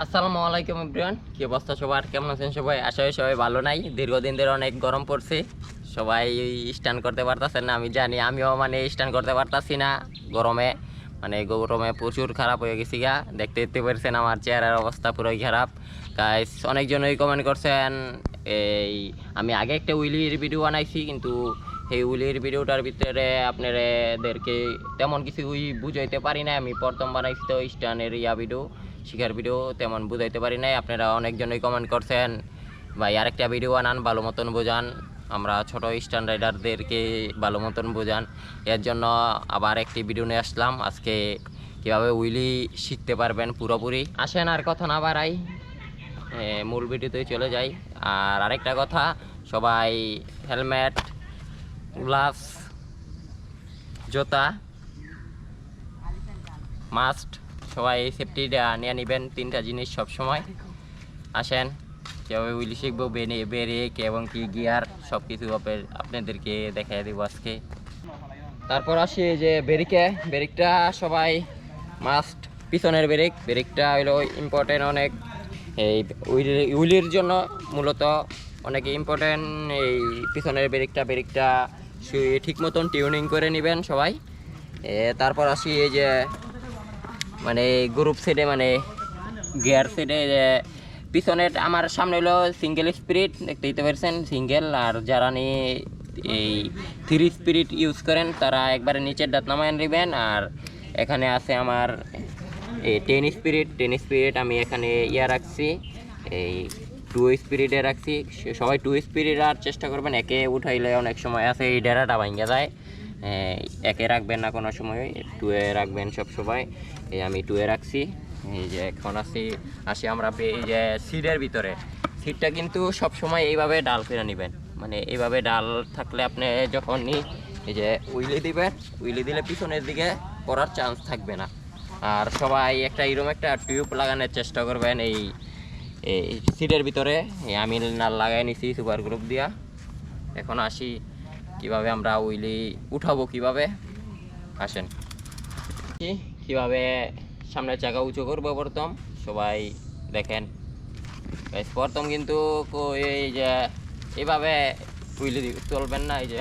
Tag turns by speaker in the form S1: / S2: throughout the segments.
S1: আসসালামু আলাইকুম এভরিওয়ান, কি অবস্থা সবার? কেমন আছেন সবাই? আশা করি সবাই ভালো নাই। দীর্ঘদিন ধরে অনেক গরম পড়ছে, সবাই স্ট্যান্ড করতে পারতেছেন না। আমি জানি, আমিও স্ট্যান্ড করতে পারতাছি না গরমে। গরমে প্রচুর খারাপ হয়ে গেছি গা। দেখতে পারছেন আমার চেহারার অবস্থা পুরোই খারাপ। গাইস অনেকজনই কমেন্ট করছেন, এই আমি আগে একটা উইলির ভিডিও বানাইছি, কিন্তু এই উইলির ভিডিওটার ভিতরে আপনাদেরকে তেমন কিছু বুঝাইতে পারি না। আমি প্রথম বানাইছি তো স্ট্যান্ডের ভিডিও, শিখার ভিডিও তেমন বুঝাইতে পারি নাই। আপনারা অনেকজনই কমেন্ট করছেন, ভাই আরেকটা ভিডিও বানান, ভালো মতন বোঝান, আমরা ছোট স্ট্যান্ড রাইডারদেরকে ভালো মতন বোঝান। এর জন্য আবার একটি ভিডিও নিয়ে আসলাম আজকে, কীভাবে উইলি শিখতে পারবেন পুরোপুরি। আসেন আর কথা না বাড়াই, মূল ভিডিওতে চলে যাই। আর আরেকটা কথা, সবাই হেলমেট, গ্লাভস, জুতা মাস্ট, সবাই এই সেফটিটা নিয়ে নেবেন। 3টা জিনিস সব সময়। আসেন কীভাবে উইলি শিখবো, ব্রেক এবং কি গিয়ার সব কিছু আপনাদেরকে দেখাই দেবো আজকে। তারপর আসি যে ব্রেকটা সবাই মাস্ট। পিছনের ব্রেকটা হলো ইম্পর্টেন্ট অনেক, এই উইলির জন্য মূলত অনেক ইম্পর্টেন্ট। এই পিছনের ব্রেকটা ঠিক মতন টিউনিং করে নেবেন সবাই। তারপর আসি এই যে গ্রুপ সেটে গিয়ার সেটে পিছনের আমার সামনে হলো সিঙ্গেল স্পিরিট, দেখতেই তো পারছেন সিঙ্গেল। আর যারা এই 3 স্পিরিট ইউজ করেন তারা একবারে নিচের ডাত নামায় নেবেন। আর এখানে আছে আমার এই 10 স্পিরিট আমি এখানে রাখছি, এই 2 স্পিরিটে রাখছি। সবাই 2 স্পিরিট আর চেষ্টা করবেন, একে উঠাইলে অনেক সময় আছে এই ডেরাটা ভাঙ্গা যায়। একে রাখবেন না কোনো সময়, 2-এ রাখবেন সব সময়। আমি 2-এ রাখছি। এই যে এখন আসি আমরা এই যে সিটের ভিতরে। সিটটা কিন্তু সব সময় এইভাবে ডাল ফেরা নেবেন, এইভাবে ডাল থাকলে আপনি যখনই এই যে উইলি দিলে পিছনের দিকে পড়ার চান্স থাকবে না। আর সবাই এরকম একটা টিউব লাগানোর চেষ্টা করবেন এই সিটের ভিতরে। আমি নাল লাগাই নিছি সুপার গ্রুপ দিয়া। এখন আসি কিভাবে আমরা উইলি উঠাবো, কিভাবে আসেন কিভাবে সামনের চাকা উঁচু করবো। প্রথম সবাই দেখেন, প্রথম কিন্তু এই যে এইভাবে উইলি চলবেন না, এই যে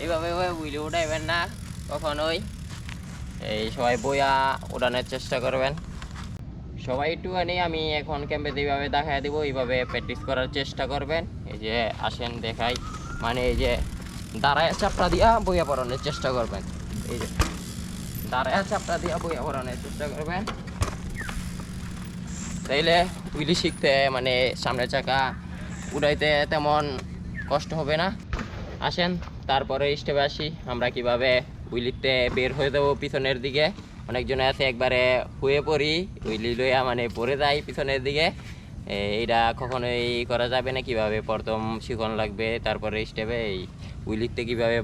S1: এইভাবে উইলি উঠাইবেন না কখনোই। এই সবাই বইয়া উড়ানোর চেষ্টা করবেন সবাই একটুখানি। আমি এখন ক্যাম্পে এইভাবে দেখাই দেবো, এইভাবে প্র্যাকটিস করার চেষ্টা করবেন। এই যে আসেন দেখাই, এই যে দাঁড়ায় চাপটা দিয়া বইয়া পড়ানোর চেষ্টা করবেন। এই যে দাঁড়ায় চাপটা দিয়া বইয়া পড়ানোর চেষ্টা করবেন, তাইলে উইলি শিখতে সামনের চাকা উড়াইতে তেমন কষ্ট হবে না। আসেন তারপরে স্টেপে আসি, আমরা কিভাবে উইলিতে বের হয়ে দেবো পিছনের দিকে। অনেকজনে আছে একবারে হয়ে পড়ি, উইলি লইয়া পড়ে যায় পিছনের দিকে। এইটা কখনোই করা যাবে না। কিভাবে প্রথম শিখন লাগবে, তারপরে স্টেপে এই উইলিতে কিভাবে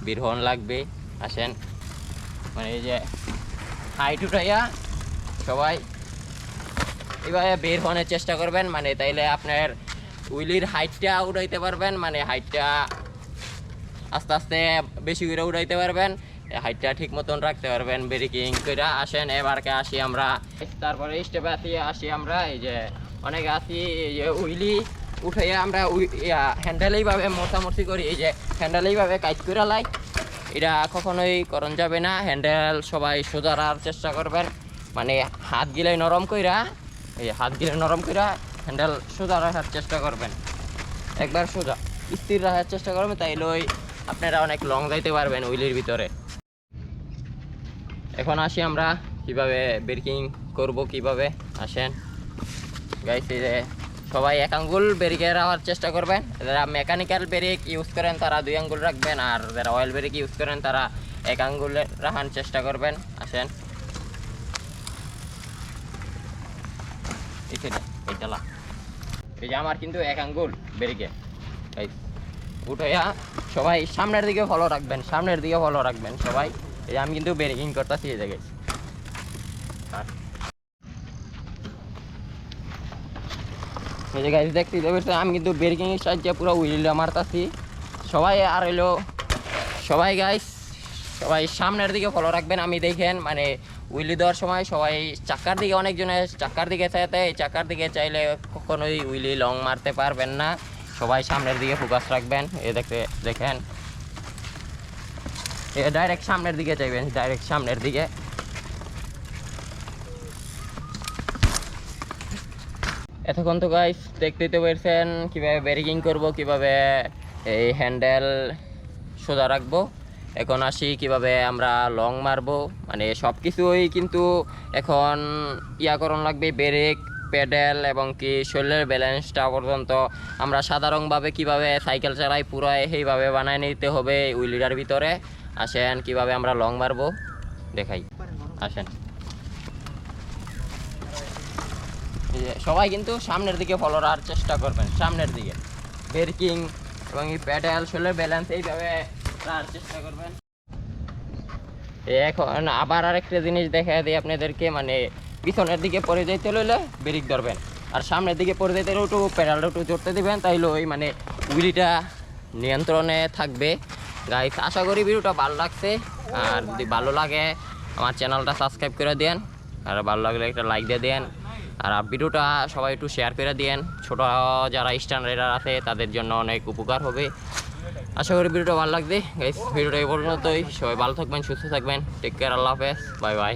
S1: বের হন লাগবে। আসেন এই যে হাইট উঠাইয়া সবাই এইভাবে বের হওয়ার চেষ্টা করবেন, তাইলে আপনার উইলির হাইটটা উঠাইতে পারবেন। হাইটটা আস্তে আস্তে বেশি করে উঠাইতে পারবেন, হাইটটা ঠিক মতন রাখতে পারবেন ব্রেকিং করে। আসেন এবারকে আসি আমরা, তারপরে স্টেপে আসি আমরা। এই যে অনেকে আসি এই যে উইলি উঠাইয়া আমরা হ্যান্ডেল এইভাবে মোটামুটি করি, এই যে হ্যান্ডেল এইভাবে কাজ করে লাই। এটা কখনোই করণ যাবে না। হ্যান্ডেল সবাই সোজা রাখার চেষ্টা করবেন, হাত গিলে নরম কইরা হ্যান্ডেল সোজা রাখার চেষ্টা করবেন। একবার সোজা স্থির রাখার চেষ্টা করবেন, তাইলে আপনারা অনেক লং যাইতে পারবেন উইলির ভিতরে। এখন আসি আমরা কিভাবে ব্রেকিং করব, কিভাবে। আসেন গাইস, এই যে সবাই 1 আঙ্গুল ব্রেকে রাখার চেষ্টা করবেন। যারা মেকানিক্যাল ব্রেক ইউজ করেন তারা 2 আঙ্গুল রাখবেন, আর যারা অয়েল ব্রেক ইউজ করেন তারা 1 আঙ্গুল রাখার চেষ্টা করবেন। আসেন এই যে আমার কিন্তু 1 আঙ্গুল ব্রেকে উঠাইয়া সবাই সামনের দিকে ফলো রাখবেন সবাই। এই যে আমি কিন্তু ব্রেকিং করতেছি এই জায়গায়। এই যে গাইস দেখতে পাচ্ছেন আমি কিন্তু ব্রেকিং সাহায্যে পুরো উইলটা মারতাছি সবাই। আর সবাই গাইস সবাই সামনের দিকে ফলো রাখবেন। আমি দেখেন উইলি দেওয়ার সময় সবাই চাকার দিকে, অনেকজনের চাকার দিকে চাইতে, এই চাকার দিকে চাইলে কখনোই উইলি লং মারতে পারবেন না। সবাই সামনের দিকে ফোকাস রাখবেন। দেখেন ডাইরেক্ট সামনের দিকে চাইবেন, ডাইরেক্ট সামনের দিকে। এতক্ষণ তো গাইস দেখতেই তো পেরেছেন কীভাবে ব্রেকিং করব, কিভাবে এই হ্যান্ডেল সোজা রাখবো। এখন আসি কিভাবে আমরা লং মারবো। মানে সব কিছুই কিন্তু এখন করণ লাগবে, ব্রেক, প্যাডেল এবং কি শরীরের ব্যালেন্সটা পর্যন্ত আমরা সাধারণভাবে কিভাবে সাইকেল চালাই পুরাই সেইভাবে বানায় নিতে হবে উইলিটার ভিতরে। আসেন কিভাবে আমরা লং মারবো দেখাই, আসেন। সবাই কিন্তু সামনের দিকে ফলো রাখার চেষ্টা করবেন, সামনের দিকে ব্রেকিং এবং এই প্যাডেল শরীরের ব্যালেন্স এইভাবে রাখার চেষ্টা করবেন। এখন আবার আরেকটা জিনিস দেখা দিই আপনাদেরকে, মানে পিছনের দিকে পড়ে যাইতে হলে ব্রেক ধরবেন, আর সামনের দিকে পড়ে যাইতে হলে একটু প্যাডেলটা একটু জোরতে দিবেন, তাইলে ওই মানে উইলিটা নিয়ন্ত্রণে থাকবে। গাইস আশা করি ভিডিওটা ভালো লাগছে, আর যদি ভালো লাগে আমার চ্যানেলটা সাবস্ক্রাইব করে দেন, আর ভালো লাগলে একটা লাইক দিয়ে দেন, আর ভিডিওটা সবাই একটু শেয়ার করে দেন। ছোট যারা স্ট্যান্ড রাইডার আছে তাদের জন্য অনেক উপকার হবে। আশা করি ভিডিওটা ভালো লাগবে গাইস। ভিডিওটা এই পর্যন্তই, সবাই ভালো থাকবেন, সুস্থ থাকবেন, টেক কেয়ার, আল্লাহ হাফেজ, বাই বাই।